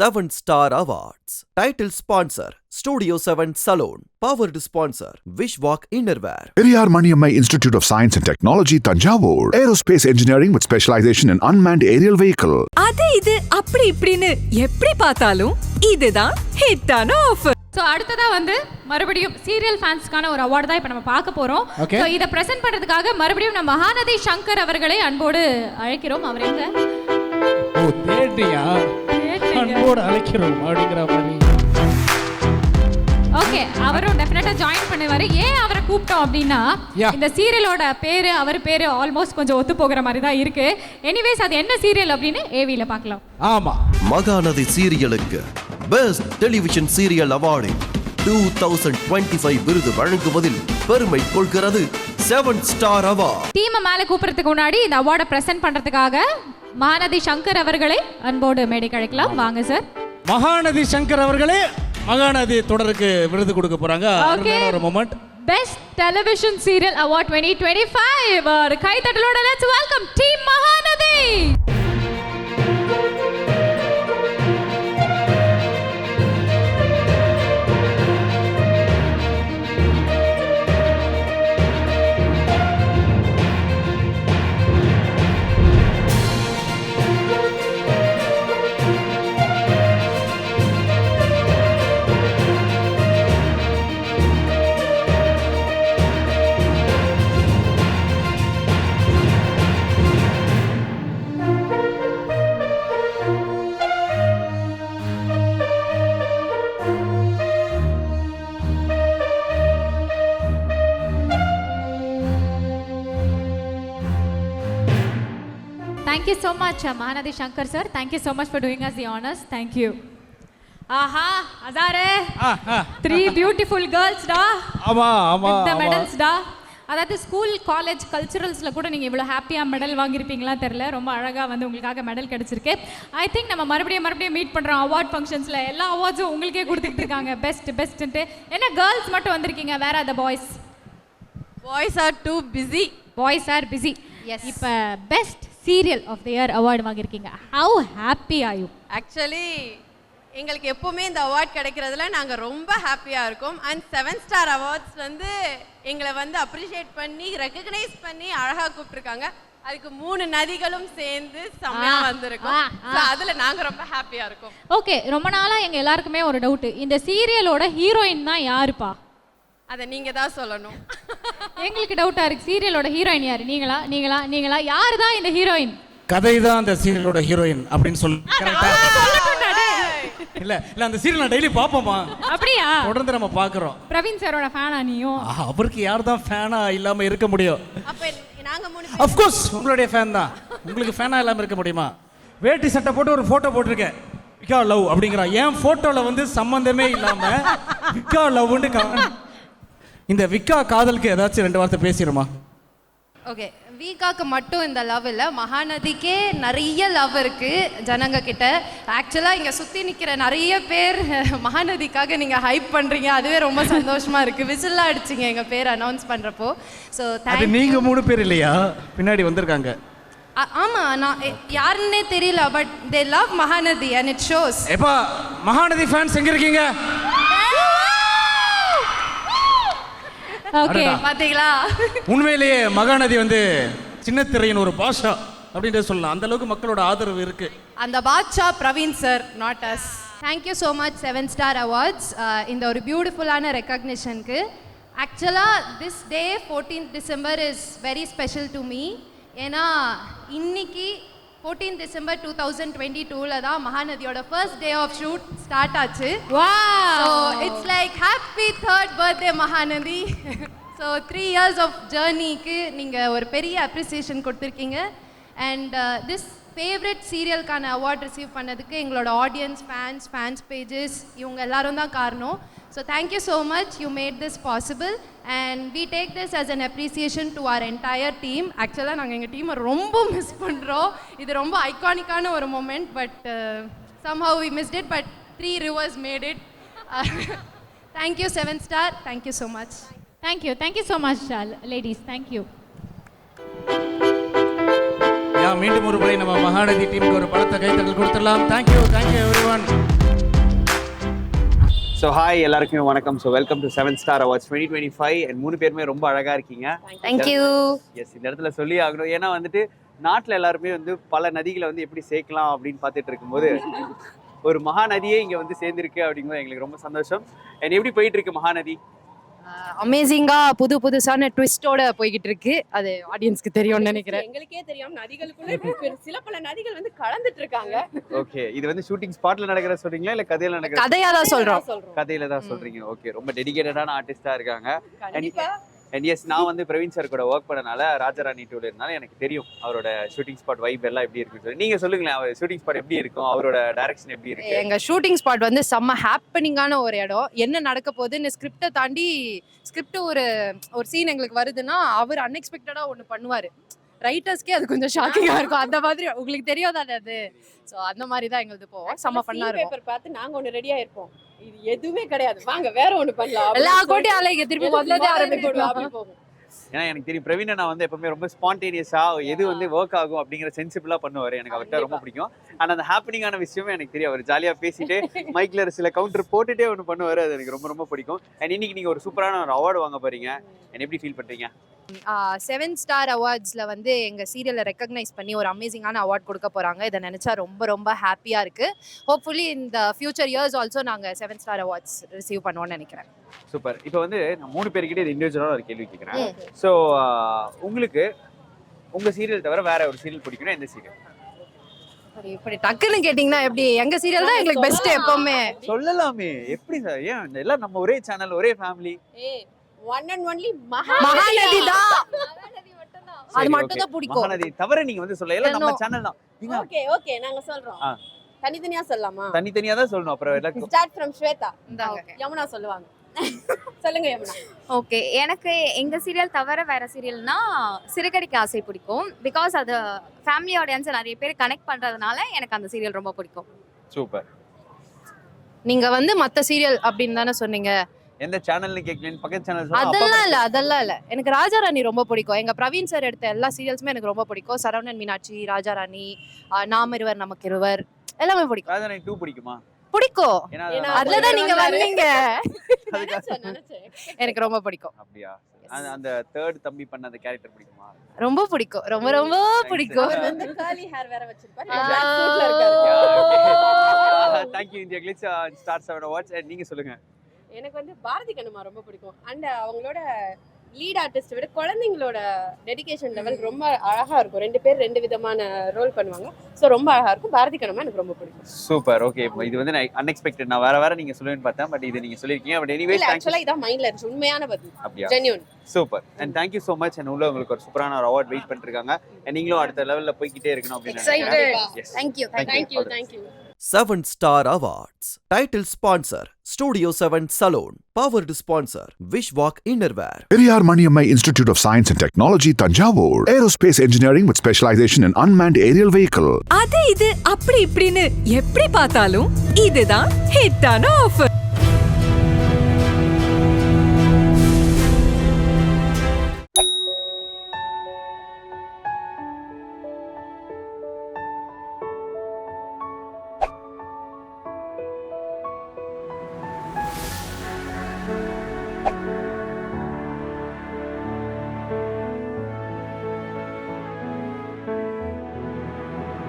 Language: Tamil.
7-Star Awards. Title sponsor Studio 7 Salon. Powered sponsor Wishwalk Innerwear. Periyar Maniammai Institute of Science and Technology, Tanjavur. Aerospace engineering with specialization in unmanned aerial vehicle. அது இது அப்படி இப்படின்னு எப்படி பார்த்தாலும் இதுதான் ஹிட்டான ஆஃபர். ஸோ அடுத்ததா வந்து மறுபடியும் சீரியல் ஃபேன்ஸ்க்கான ஒரு அவார்டு தான் இப்போ நம்ம பார்க்க போறோம். ஸோ இதை பிரசன்ட் பண்றதுக்காக மறுபடியும் நம்ம மகாநதி சங்கர் அவர்களை அன்போடு அழைக்கிறோம். அவர் எங்க? ஓ தேடியா அன்போடு அழைக்கிறோம் அப்படிங்கிற மாதிரி. ஓகே, அவரும் டெஃபினட்டா ஜாயின் பண்ணுவாரு. ஏன் அவரை கூப்பிட்டோம் அப்படின்னா இந்த சீரியலோட பேரு அவர் பேரு ஆல்மோஸ்ட் கொஞ்சம் ஒத்து போகிற மாதிரி தான் இருக்கு. எனிவேஸ் அது என்ன சீரியல் அப்படின்னு ஏவில பார்க்கலாம். ஆமா, மகாநதி சீரியலுக்கு பெஸ்ட் டெலிவிஷன் சீரியல் அவார்டு 2025 விருது வழங்குவதில் பெருமை கொள்கிறது 7-Star Award. டீமை மேலே கூப்பிடுறதுக்கு முன்னாடி இந்த அவார்டை பிரசன்ட் பண்றதுக்காக மகாநதி சங்கர் அவர்களை அன்போடு மேடைக்கு அழைக்கலாம். வாங்க சார். மகாநதி சங்கர் அவர்களே மகாநதி தொடருக்கு விருது கொடுக்க போறாங்க. ஒரு moment. Best television serial award 2025. ஒரு கைத்தட்டலோட let's welcome team Mahanadhi. Thank you so much, Mahanadi Shankar sir. Thank you so much for doing us the honors. Thank you. Aha, Azare. 3 beautiful girls da. ஆமா ஆமா. With the medals da. அதாவது ஸ்கூல் காலேஜ் கல்ச்சுரல்ஸில் கூட நீங்கள் இவ்வளோ ஹாப்பியாக மெடல் வாங்கியிருப்பீங்களா தெரில. ரொம்ப அழகாக வந்து உங்களுக்காக மெடல் கிடச்சிருக்கு. ஐ திங்க் நம்ம மறுபடியும் மீட் பண்ணுறோம் அவார்ட் ஃபங்க்ஷன்ஸில். எல்லா அவார்ட்ஸும் உங்களுக்கே கொடுத்துட்டு இருக்காங்க பெஸ்ட்டுன்ட்டு. என்ன கேர்ள்ஸ் மட்டும் வந்திருக்கீங்க, வேற அந்த boys? Boys are too busy. Boys are busy. Yes. இப்போ best serial of the year award வாங்கியிருக்கீங்க. How happy are you? Actually எங்களுக்கு எப்போவுமே இந்த அவார்ட் கிடைக்கிறதுல நாங்கள் ரொம்ப ஹாப்பியாக இருக்கோம். அண்ட் 7-Star Awards வந்து எங்களை வந்து அப்ரிஷியேட் பண்ணி ரெக்கக்னைஸ் பண்ணி அழகாக கூப்பிட்ருக்காங்க. அதுக்கு 3 நதிகளும் சேர்ந்து செம்மையாக வந்திருக்கோம். அதில் நாங்கள் ரொம்ப ஹாப்பியாக இருக்கோம். ஓகே, ரொம்ப நாளாக எங்கள் எல்லாருக்குமே ஒரு டவுட்டு, இந்த சீரியலோட ஹீரோயின் தான் யாருப்பா? அதை நீங்கள் தான் சொல்லணும். எங்களுக்கு டவுட்டாக இருக்குது, சீரியலோட ஹீரோயின் யார்? நீங்களா யாரு தான் இந்த ஹீரோயின்? கதை தான் அந்த சீரியலோட ஹீரோயின் அப்படின்னு சொல்லி இல்ல அந்த சீரியல் நான் டெய்லி பாப்போமா. அப்படியா? தொடர்ந்து நம்ம பாக்குறோம். பிரவீன் சாரோட ஃபேனா நீயும்? அவருக்கு யார் தான் ஃபேனா இல்லாம இருக்க முடியும்? அப்ப நாங்க 3 பேர் ஆஃப் கோர்ஸ் உங்களுடைய ஃபேன் தான். உங்களுக்கு ஃபேனா இல்லாம இருக்க முடியுமா? வேட்டி சட்டை போட்டு ஒரு போட்டோ போட்டுருக்கேன், விக்கா லவ் அப்படிங்கறா. ஏன் போட்டோல வந்து சம்பந்தமே இல்லாம விக்கா லவ்னு. இந்த விக்கா காதலுக்கு ஏதாச்சும் 2 வார்த்தை பேசிடுமா? ஓகே, வீக்காக்கு மட்டும் இந்த லவ் இல்லை, மகாநதிக்கே நிறைய லவ் இருக்கு ஜனங்க கிட்ட. ஆக்சுவலாக இங்கே சுற்றி நிற்கிற நிறைய பேர் மகாநதிக்காக நீங்கள் ஹைப் பண்ணுறீங்க. அதுவே ரொம்ப சந்தோஷமாக இருக்குது. விசில்லாம் அடிச்சிங்க எங்கள் பேர் அனௌன்ஸ் பண்ணுறப்போ. ஸோ அது நீங்கள் 3 பேர் இல்லையா பின்னாடி வந்திருக்காங்க? ஆமாம், நான் யாருன்னே தெரியல, but they love Mahanadi and it shows. எப்பா மகாநதி ஃபேன்ஸ் எங்கே இருக்கீங்க? ஓகே, பாத்தீங்களா? உண்மையிலேயே மகாநதி வந்து சின்ன திரையின் ஒரு பாஷா அப்படின்ட்டு சொல்லலாம். அந்த அளவுக்கு மக்களோட ஆதரவு இருக்கு. அந்த Badsha Praveen sir, not us. Thank you so much 7-Star Awards இந்த ஒரு பியூட்டிஃபுல்லான ரெக்கக்னிஷனுக்கு. ஆக்சுவலாக this day 14th December is very special to me. ஏன்னா இன்னைக்கு 14th December 2022 தான் மகாநதியோட first day of shoot start ஆச்சு. Wow! So it's like happy 3rd birthday Mahanadhi. So 3 years of ஜேர்னிக்கு நீங்கள் ஒரு பெரிய அப்ரிசியேஷன் கொடுத்துருக்கீங்க. அண்ட் திஸ் ஃபேவரட் சீரியலுக்கான அவார்ட் ரிசீவ் பண்ணதுக்கு எங்களோட ஆடியன்ஸ், ஃபேன்ஸ் பேஜஸ் இவங்க எல்லாரும் தான் காரணம். So thank you so much, you made this possible and we take this as an appreciation to our entire team. ஆக்சுவலாக நாங்கள் எங்கள் டீமை ரொம்ப மிஸ் பண்ணுறோம். இது ரொம்ப ஐகானிக்கான ஒரு moment, but somehow we missed it, but 3 rivers made it. Thank you 7-Star, thank you so much. Thank you so much ladies, thank you. மீண்டும் ஒரு முறை நம்ம மகாநதி டீமுக்கு ஒரு பலத்த கைத்தட்டல் கொடுத்துடலாம். Thank you everyone. ஸோ ஹாய் எல்லாருக்குமே வணக்கம். So welcome to 7 Star Awards 2025 and 3 பேருமே ரொம்ப அழகா இருக்கீங்க. தேங்க்யூ. எஸ், இந்த இடத்துல சொல்லி ஆகணும். ஏன்னா வந்துட்டு நாட்டில் எல்லாருமே வந்து பல நதிகளை வந்து எப்படி சேர்க்கலாம் அப்படின்னு பார்த்துட்டு இருக்கும்போது ஒரு மகாநதியே இங்கே வந்து சேர்ந்துருக்கு அப்படிங்கும்போது எங்களுக்கு ரொம்ப சந்தோஷம். அண்ட் எப்படி போயிட்டு இருக்கு மகாநதி? அமேசிங்கா புதுசான ட்விஸ்டோட போய்கிட்டு இருக்கு. அது ஆடியன்ஸ்க்கு தெரியும்னு நினைக்கிறேன். எங்களுக்கே தெரியும் நதிகளுக்குள்ள இப்ப சில பல நதிகள் வந்து கலந்துட்டு இருக்காங்க. ஓகே, இது வந்து ஷூட்டிங் ஸ்பாட்ல நடக்கிற சொல்றீங்களா இல்ல கதையில நடக்கிற? கதையா தான் சொல்றோம். கதையில தான் சொல்றீங்க. ஓகே, ரொம்ப டெடிகேட்டடான ஆர்டிஸ்டா இருக்காங்க. கண்டிப்பா. அண்ட் எஸ், நான் வந்து பிரவீன் சார் கூட ஒர்க் பண்ணனால ராஜாராணி டூல இருந்தாலும் எனக்கு தெரியும் அவரோட ஷூட்டிங் ஸ்பாட் வைப் எல்லாம் எப்படி இருக்குன்னு சொல்லி. நீங்க சொல்லுங்களேன், அவர் ஷூட்டிங் ஸ்பாட் எப்படி இருக்கும், அவரோட டைரக்ஷன் எப்படி இருக்கு? எங்க ஷூட்டிங் ஸ்பாட் வந்து செம்ம ஹாப்பனிங்கான ஒரு இடம். என்ன நடக்க போகுதுன்னு ஸ்கிரிப்டை தாண்டி ஸ்கிரிப்ட் ஒரு சீன் எங்களுக்கு வருதுன்னா அவர் அன்எக்ஸ்பெக்டடா ஒன்று பண்ணுவாரு. ரைட்டர்ஸ்க்கே அது கொஞ்சம் ஷாக்கிங்கா இருக்கும். அந்த மாதிரி உங்களுக்கு தெரியும் தானே அது. ஸோ அந்த மாதிரி தான் எங்களுக்கு போவோம். செம்ம பண்ணா இருக்கும். பேப்பர் பார்த்து நாங்க ஒன்னு ரெடியா இருப்போம். இது எதுவுமே கிடையாது, வாங்க வேற ஒன்னு பண்ணலாம். எல்லா கோட்டையும் அலைங்க திருப்பி முதல்ல ஆரம்பிக்கணும். அப்படி போகும். ஏன்னா எனக்கு தெரியும் பிரவீனை நான் வந்து எப்பவுமே ரொம்ப ஸ்பான்டேனியஸா எது வந்து ஒர்க் ஆகும் அப்படிங்கிற சென்சிபிளா பண்ணுவாரு. எனக்கு அவர்கிட்ட ரொம்ப பிடிக்கும். ஆனா அந்த ஹாப்பனிங்கான விஷயமே எனக்கு தெரியும். அவர் ஜாலியா பேசிட்டு மைக்ல சில கவுண்டர் போட்டுட்டே ஒன்று பண்ணுவாரு. அது எனக்கு ரொம்ப ரொம்ப பிடிக்கும். அண்ட் இன்னைக்கு நீங்க ஒரு சூப்பரான ஒரு அவார்டு வாங்க போறீங்க. என்ன எப்படி ஃபீல் பண்றீங்க? 7 Star Awardsல வந்து எங்க சீரியலை ரெக்கக்னைஸ் பண்ணி ஒரு அமேசிங்கான அவார்ட் கொடுக்க போறாங்க. இதை நினைச்சா ரொம்ப ரொம்ப ஹாப்பியா இருக்கு. ஹோப்ஃபுல்லி இந்த ஃபியூச்சர் இயர்ஸ் ஆல்சோ நாங்க 7 Star Awards ரிசீவ் பண்ணுவோம்னு நினைக்கிறேன். சூப்பர். இப்போ வந்து நான் 3 பேர்கிட்ட இது இண்டிவிஜுவலாக ஒரு கேள்வி கேட்குறேன். ஸோ உங்களுக்கு உங்க சீரியல் தவிர வேற ஒரு சீரியல் பிடிக்கும்னா எந்த சீரியல்? இப்படி டக்குன்னு கேட்டிங்கன்னா எப்படி? எங்க சீரியல் தான் எங்களுக்கு பெஸ்ட் எப்பவுமே. சொல்லலாமே, எப்படி சார்? ஏன் எல்லாம் நம்ம ஒரே சேனல் ஒரே family. One and only Mahanadi தான். அது மட்டும் தான் பிடிக்கும். மகாநதி தவிர நீங்க வந்து சொல்ல எல்லாம் நம்ம சேனல் தான். ஓகே ஓகே, நாங்க சொல்றோம். தனித்தனியா சொல்லலாமா? தனித்தனியா தான் சொல்லணும். அப்புறம் எல்லாம் ஸ்டார்ட் ஃப்ரம் ஸ்வேதா. இந்தாங்க. யமுனா சொல்லுவாங்க. சொல்லுங்க யமுனா. ஓகே, எனக்கு எங்க சீரியல் தவிர வேற சீரியல்னா சிறுகடிக்க ஆசை பிடிக்கும். பிகாஸ் அது ஃபேமிலி ஆடியன்ஸ் நிறைய பேர் கனெக்ட் பண்றதுனால எனக்கு அந்த சீரியல் ரொம்ப பிடிக்கும். சூப்பர். நீங்க வந்து மத்த சீரியல் அப்படின்னு தானே சொன்னீங்க. எந்த சேனல்னு கேட்கலன்னு பக்கத்து சேனல் அதெல்லாம் இல்ல. எனக்கு ராஜாராணி ரொம்ப பிடிக்கும். எங்க பிரவீன் சார் எடுத்த எல்லா சீரியல்ஸுமே எனக்கு ரொம்ப பிடிக்கும். சரவணன் மீனாட்சி, ராஜாராணி, நாம் இருவர் நமக்கு இருவர் எல்லாமே பிடிக்கும். ராஜாராணி 2 பிடிக்குமா? பிடிக்கும். ஏன்னா அதுலதான் நீங்க வந்தீங்க. நினைச்சேன். எனக்கு ரொம்ப பிடிக்கும். அப்படியா? அந்த தேர்ட் தம்பி பண்ண அந்த கேரக்டர் பிடிக்குமா? ரொம்ப பிடிக்கும். ரொம்ப ரொம்ப பிடிக்கும். அவர் வந்து curly hair வேற வச்சிருப்பாரு. black suitல இருக்காரு. Thank you India Glitz Star 7 Awards. நீங்க சொல்லுங்க. எனக்கு வந்து பாரதி கண்ணம்மா ரொம்ப பிடிக்கும். அண்ட் அவங்களோட லீட் ஆர்டிஸ்ட் விட குழந்தைங்களோட டெடிகேஷன் லெவல் ரொம்ப அழகா இருக்கும். 2 பேர் 2 விதமான ரோல் பண்ணுவாங்க. ஸோ ரொம்ப அழகா இருக்கும். பாரதி கண்ணம்மா எனக்கு ரொம்ப பிடிக்கும். சூப்பர். ஓகே, இது வந்து அன்எக்ஸ்பெக்டட். நான் வேற நீங்க சொல்லுவேன்னு பார்த்தேன். பட் இது நீங்க சொல்லிருக்கீங்க. பட் எனிவே ஆக்சுவலா இதான் மைண்ட்ல இருந்துச்சு. உண்மையான பதில். அப்படியா? Genuine. Super. And thank you so much. and உள்ள உங்களுக்கு ஒரு சூப்பரான ஒரு அவார்ட் வெயிட் பண்ணிருக்காங்க. and நீங்களும் அடுத்த லெவல்ல போய்க்கிட்டே இருக்கணும் அப்படின்னு நினைக்கிறேன். Yes. Thank you. 7 Star Awards. Title sponsor Studio 7 Salon. Powered sponsor Wishwalk Innerwear. Periyar Maniammai Institute of Science and Technology, Tanjavur. Aerospace engineering with specialization in unmanned aerial vehicle. அது இது அப்படி இப்படின்னு எப்படி பார்த்தாலும் இதுதான் ஹிட்டான ஆஃபர்.